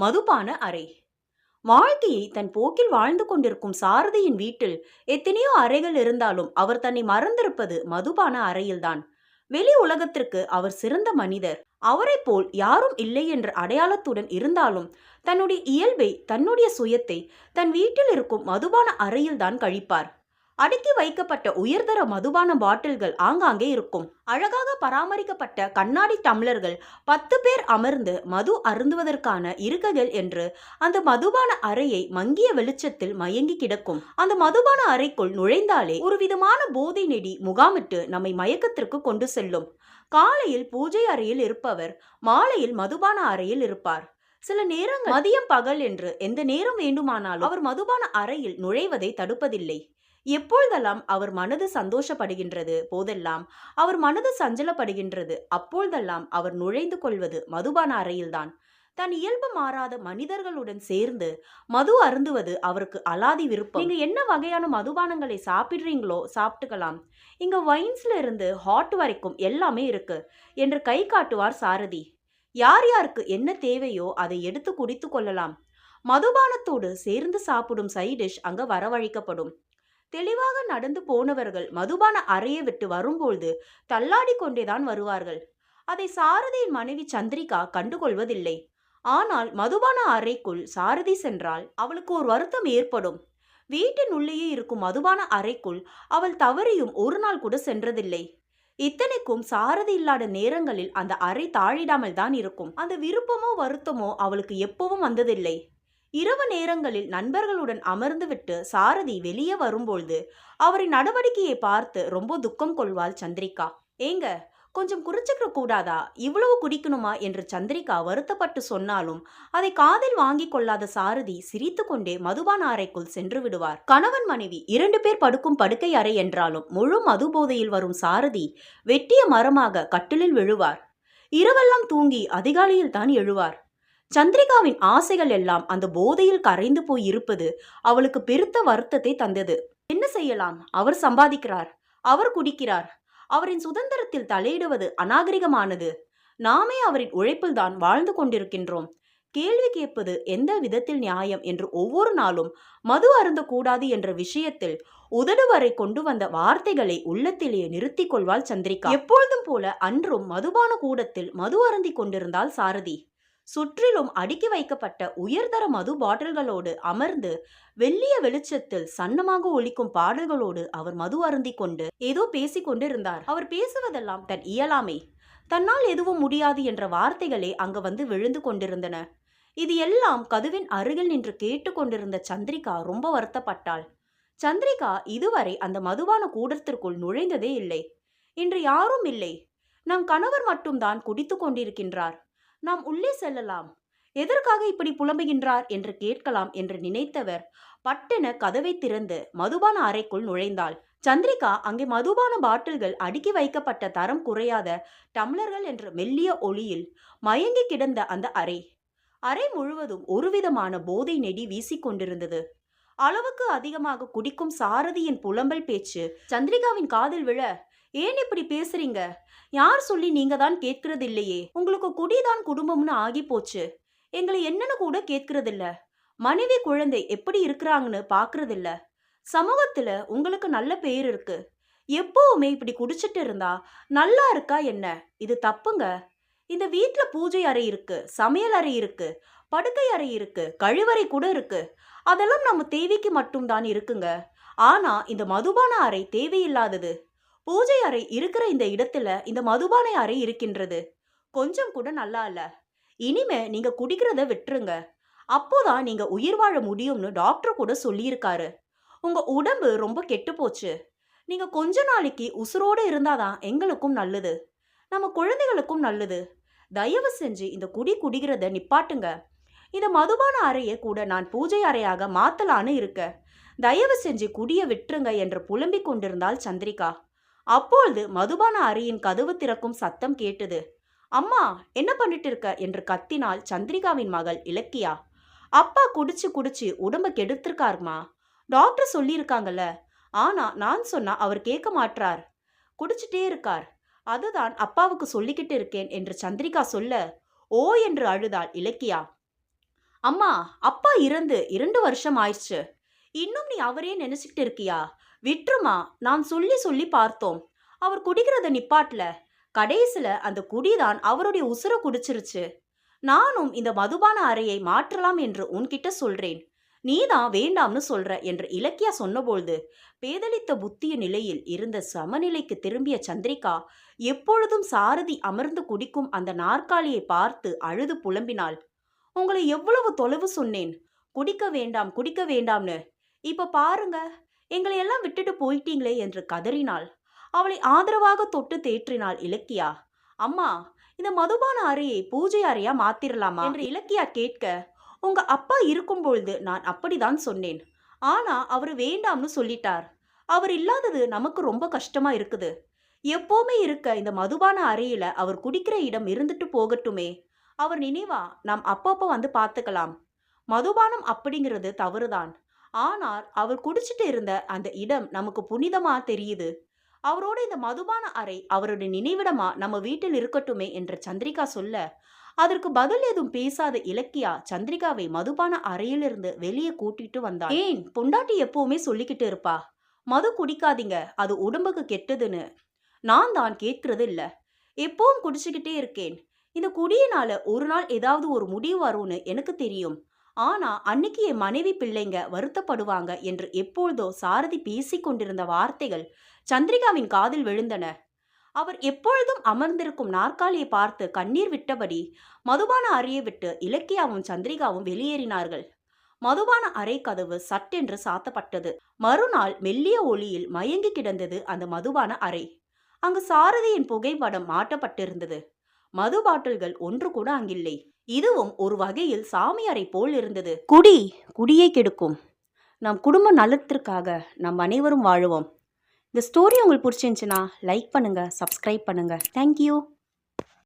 மதுபான அறை. வாழ்க்கையை தன் போக்கில் வாழ்ந்து கொண்டிருக்கும் சாரதியின் வீட்டில் எத்தனையோ அறைகள் இருந்தாலும் அவர் தன்னை மறந்திருப்பது மதுபான அறையில்தான். வெளி உலகத்திற்கு அவர் சிறந்த மனிதர், அவரைப் போல் யாரும் இல்லை என்ற அடையாளத்துடன் இருந்தாலும் தன்னுடைய இயல்பை, தன்னுடைய சுயத்தை தன் வீட்டில் இருக்கும் மதுபான அறையில்தான் கழிப்பார். அடுக்கி வைக்கப்பட்ட உயர்தர மதுபான பாட்டில்கள் ஆங்காங்கே இருக்கும். அழகாக பராமரிக்கப்பட்ட கண்ணாடி டம்ளர்கள், 10 பேர் அமர்ந்து மது அருந்துவதற்கான இருக்கைகள் என்று அந்த மதுபான அறையை மங்கிய வெளிச்சத்தில் மயங்கி கிடக்கும். அந்த மதுபான அறைக்குள் நுழைந்தாலே ஒரு விதமான போதை நெடி முகாமிட்டு நம்மை மயக்கத்திற்கு கொண்டு செல்லும். காலையில் பூஜை அறையில் இருப்பவர் மாலையில் மதுபான அறையில் இருப்பார். சில நேரங்கள் மதியம் பகல் என்று எந்த நேரம் வேண்டுமானாலும் அவர் மதுபான அறையில் நுழைவதை தடுப்பதில்லை. எப்பொழுதெல்லாம் அவர் மனது சந்தோஷப்படுகின்றது போதெல்லாம் அவர் மனது சஞ்சலப்படுகின்றது அப்பொழுதெல்லாம் அவர் நுழைந்து கொள்வது மதுபான அறையில்தான். தன் இயல்பு மாறாத மனிதர்களுடன் சேர்ந்து மது அருந்துவது அவருக்கு அலாதி விருப்பம். நீங்க என்ன வகையான மதுபானங்களை சாப்பிடுறீங்களோ சாப்பிட்டுக்கலாம், இங்க வைன்ஸ்ல இருந்து ஹாட் வரைக்கும் எல்லாமே இருக்கு என்று கை காட்டுவார் சாரதி. யார் யாருக்கு என்ன தேவையோ அதை எடுத்து குடித்து கொள்ளலாம். மதுபானத்தோடு சேர்ந்து சாப்பிடும் சைடிஷ் அங்க வரவழைக்கப்படும். தெளிவாக நடந்து போனவர்கள் மதுபான அறையை விட்டு வரும்பொழுது தள்ளாடி கொண்டேதான் வருவார்கள். அதை சாரதியின் மனைவி சந்திரிகா கண்டுகொள்வதில்லை. ஆனால் மதுபான அறைக்குள் சாரதி சென்றால் அவளுக்கு ஒரு வருத்தம் ஏற்படும். வீட்டின் உள்ளேயே இருக்கும் மதுபான அறைக்குள் அவள் தவறியும் ஒரு நாள் கூட சென்றதில்லை. இத்தனைக்கும் சாரதி இல்லாத நேரங்களில் அந்த அறை தாழிடாமல் தான் இருக்கும். அந்த விருப்பமோ வருத்தமோ அவளுக்கு எப்பவும் வந்ததில்லை. இரவு நேரங்களில் நண்பர்களுடன் அமர்ந்துவிட்டு சாரதி வெளியே வரும்பொழுது அவரின் நடவடிக்கையை பார்த்து ரொம்ப துக்கம் கொள்வாள் சந்திரிகா. ஏங்க, கொஞ்சம் குறிச்சுக்க கூடாதா, இவ்வளவு குடிக்கணுமா என்று சந்திரிகா வருத்தப்பட்டு சொன்னாலும் அதை காதில் வாங்கி கொள்ளாத சாரதி சிரித்து கொண்டே மதுபான அறைக்குள் சென்று விடுவார். கணவன் மனைவி 2 பேர் படுக்கும் படுக்கை அறை என்றாலும் முழு மது போதையில் வரும் சாரதி வெட்டிய மரமாக கட்டிலில் விழுவார். இரவெல்லாம் தூங்கி அதிகாலையில் தான் எழுவார். சந்திரிகாவின் ஆசைகள் எல்லாம் அந்த போதையில் கரைந்து போய் இருப்பது அவளுக்கு பெருத்த வருத்தத்தை தந்தது. என்ன செய்யலாம்? அவர் சம்பாதிக்கிறார், அவர் குடிக்கிறார். அவரின் சுதந்திரத்தில் தலையிடுவது அநாகரிகமானது. நாமே அவரின் உழைப்பில் தான் வாழ்ந்து கொண்டிருக்கின்றோம். கேள்வி கேட்பது எந்த விதத்தில் நியாயம் என்று ஒவ்வொரு நாளும் மது அருந்தக்கூடாது என்ற விஷயத்தில் உதடு வரை கொண்டு வந்த வார்த்தைகளை உள்ளத்திலேயே நிறுத்தி கொள்வாள் சந்திரிகா. எப்பொழுதும் போல அன்றும் மதுபான கூடத்தில் மது அருந்தி கொண்டிருந்தாள் சாரதி. சுற்றிலும் அடுக்கி வைக்கப்பட்ட உயர்தர மது பாட்டில்களோடு அமர்ந்து வெள்ளிய வெளிச்சத்தில் சன்னமாக ஒலிக்கும் பாடல்களோடு அவர் மது அருந்தி கொண்டு ஏதோ பேசிக் கொண்டிருந்தார். அவர் பேசுவதெல்லாம் தன் இயலாமை, தன்னால் எதுவும் முடியாது என்ற வார்த்தைகளே அங்கு வந்து விழுந்து கொண்டிருந்தன. இது எல்லாம் கதவின் அருகில் நின்று கேட்டு கொண்டிருந்த சந்திரிகா ரொம்ப வருத்தப்பட்டாள். சந்திரிகா இதுவரை அந்த மதுபான கூடத்திற்குள் நுழைந்ததே இல்லை. இன்று யாரும் இல்லை. நம் கணவர் மட்டும்தான் குடித்து கொண்டிருக்கின்றார். நாம் உள்ளே செல்லலாம். எதற்காக இப்படி புலம்புகின்றார் என்று கேட்கலாம் என்று நினைத்தவர் பட்டென கதவை திறந்து மதுபான அறைக்குள் நுழைந்தாள். சந்திரிகா அங்கே மதுபான பாட்டில்கள் அடுக்கி வைக்கப்பட்ட தரம் குறையாத டம்ளர்கள் என்ற மெல்லிய ஒளியில் மயங்கி கிடந்த அந்த அறை முழுவதும் ஒருவிதமான போதை நெடி வீசிக்கொண்டிருந்தது. அளவுக்கு அதிகமாக குடிக்கும் சாரதியின் புலம்பல் பேச்சு சந்திரிகாவின் காதில் விழ, ஏன் இப்படி பேசுறீங்க? யார் சொல்லி நீங்க தான் கேட்கறது இல்லையே? உங்களுக்கு குடிதான் குடும்பம்னு ஆகி போச்சு. எங்களை என்னன்னு கூட கேட்கறதில்ல. மனைவி குழந்தை எப்படி இருக்கிறாங்கன்னு பாக்குறதில்ல. சமூகத்துல உங்களுக்கு நல்ல பெயர் இருக்கு. எப்பவுமே இப்படி குடிச்சிட்டு இருந்தா நல்லா இருக்கா என்ன? இது தப்புங்க. இந்த வீட்டுல பூஜை அறை இருக்கு, சமையல் அறை இருக்கு, படுக்கை அறை இருக்கு, கழிவறை கூட இருக்கு. அதெல்லாம் நம்ம தேவைக்கு மட்டும்தான் இருக்குங்க. ஆனா இந்த மதுபான அறை தேவையில்லாதது. பூஜை அறை இருக்கிற இந்த இடத்துல இந்த மதுபான அறை இருக்கின்றது. கொஞ்சம் கூட நல்லா இல்ல. இனிமே நீங்க குடிக்கிறத விட்டுருங்க. அப்போதான் நீங்க உயிர் வாழ முடியும்னு டாக்டர் கூட சொல்லியிருக்காரு. உங்க உடம்பு ரொம்ப கெட்டு போச்சு. நீங்க கொஞ்ச நாளைக்கு உசுரோடு இருந்தாதான் எங்களுக்கும் நல்லது, நம்ம குழந்தைகளுக்கும் நல்லது. தயவு செஞ்சு இந்த குடிக்கிறத நிப்பாட்டுங்க. இந்த மதுபான அறையை கூட நான் பூஜை அறையாக மாத்தலான்னு இருக்க. தயவு செஞ்சு குடிய விட்டுருங்க என்று புலம்பிக் கொண்டிருந்தாள் சந்திரிகா. அப்பொழுது மதுபான அறையின் கதவு திறக்கும் சத்தம் கேட்டது. அம்மா, என்ன பண்ணிட்டு இருக்க என்று கத்தினாள் சந்திரிகாவின் மகள் இலக்கியா. அப்பா குடிச்சு குடிச்சு உடம்ப கெடுத்திருக்காருமா. டாக்டர் சொல்லியிருக்காங்கல்ல. ஆனா நான் சொன்னா அவர் கேட்க மாட்டார். குடிச்சிட்டே இருக்கார். அதுதான் அப்பாவுக்கு சொல்லிக்கிட்டு இருக்கேன் என்று சந்திரிகா சொல்ல, ஓ என்று அழுதாள் இலக்கியா. அம்மா, அப்பா இறந்து 2 வருஷம் ஆயிடுச்சு. இன்னும் நீ அவரையே நினைச்சுக்கிட்டு இருக்கியா? விட்டுருமா. நான் சொல்லி சொல்லி பார்த்தோம். அவர் குடிக்கிறத நிப்பாட்டல. கடைசில அந்த குடிதான் அவருடைய உசுர குடிச்சிருச்சு. நானும் இந்த மதுபான அறையை மாற்றலாம் என்று உன்கிட்ட சொல்றேன். நீதான் வேண்டாம்னு சொல்ற என்று இலக்கியா சொன்னபொழுது பேதலித்த புத்திய நிலையில் இருந்த சமநிலைக்கு திரும்பிய சந்திரிகா எப்பொழுதும் சாரதி அமர்ந்து குடிக்கும் அந்த நாற்காலியை பார்த்து அழுது புலம்பினாள். உங்களை எவ்வளவு தொலைவு சொன்னேன், குடிக்க வேண்டாம் குடிக்க வேண்டாம்னு. இப்ப பாருங்க, எங்களை எல்லாம் விட்டுட்டு போயிட்டீங்களே என்று கதறினாள். அவளை ஆதரவாக தொட்டு தேற்றினாள் இலக்கியா. அம்மா, இந்த மதுபான அறையை பூஜை அறையா மாத்திரலாமா என்று இலக்கியா கேட்க, உங்க அப்பா இருக்கும் பொழுது நான் அப்படிதான் சொன்னேன். ஆனா அவரு வேண்டாம்னு சொல்லிட்டார். அவர் இல்லாதது நமக்கு ரொம்ப கஷ்டமா இருக்குது. எப்பவுமே இருக்க இந்த மதுபான அறையில அவர் குடிக்கிற இடம் இருந்துட்டு போகட்டுமே. அவர் நினைவா நாம் அப்பப்போ வந்து பார்த்துக்கலாம். மதுபானம் அப்படிங்கிறது தவறுதான். ஆனால் அவர் குடிச்சிட்டு இருந்த அந்த இடம் நமக்கு புனிதமா தெரியுது. அவரோட இந்த மதுபான அறை அவருடைய நினைவிடமா நம்ம வீட்டில் இருக்கட்டுமே என்று சந்திரிகா சொல்ல, அதற்கு பதில் ஏதும் பேசாத இலக்கியா சந்திரிகாவை மதுபான அறையிலிருந்து வெளியே கூட்டிட்டு வந்தாள். ஏன் பொண்டாட்டி எப்பவுமே சொல்லிக்கிட்டு இருப்பா, மது குடிக்காதீங்க, அது உடம்புக்கு கெட்டதுன்னு. நான் தான் கேட்கறது இல்ல. எப்பவும் குடிச்சுக்கிட்டே இருக்கேன். இந்த குடியினால ஒரு நாள் ஏதாவது ஒரு முடிவு வரும்னு எனக்கு தெரியும். ஆனா அன்னைக்கு என் மனைவி பிள்ளைங்க வருத்தப்படுவாங்க என்று எப்பொழுதோ சாரதி பேசிக் கொண்டிருந்த வார்த்தைகள் சந்திரிகாவின் காதில் விழுந்தன. அவர் எப்பொழுதும் அமர்ந்திருக்கும் நாற்காலியை பார்த்து கண்ணீர் விட்டபடி மதுபான அறையை விட்டு இலக்கியாவும் சந்திரிகாவும் வெளியேறினார்கள். மதுபான அறை கதவு சட்டென்று சாத்தப்பட்டது. மறுநாள் மெல்லிய ஒளியில் மயங்கி கிடந்தது அந்த மதுபான அறை. அங்கு சாரதியின் புகைப்படம் மாட்டப்பட்டிருந்தது. மது பாட்டில்கள் ஒன்று கூட அங்கில்லை. இதுவும் ஒரு வகையில் சாமியாரை போல் இருந்தது. குடி குடியை கெடுக்கும். நம் குடும்ப நலத்திற்காக நம் அனைவரும் வாழுவோம். இந்த ஸ்டோரி உங்களுக்கு பிடிச்சிருந்துச்சுன்னா லைக் பண்ணுங்க, சப்ஸ்கிரைப் பண்ணுங்க. தேங்க்யூ.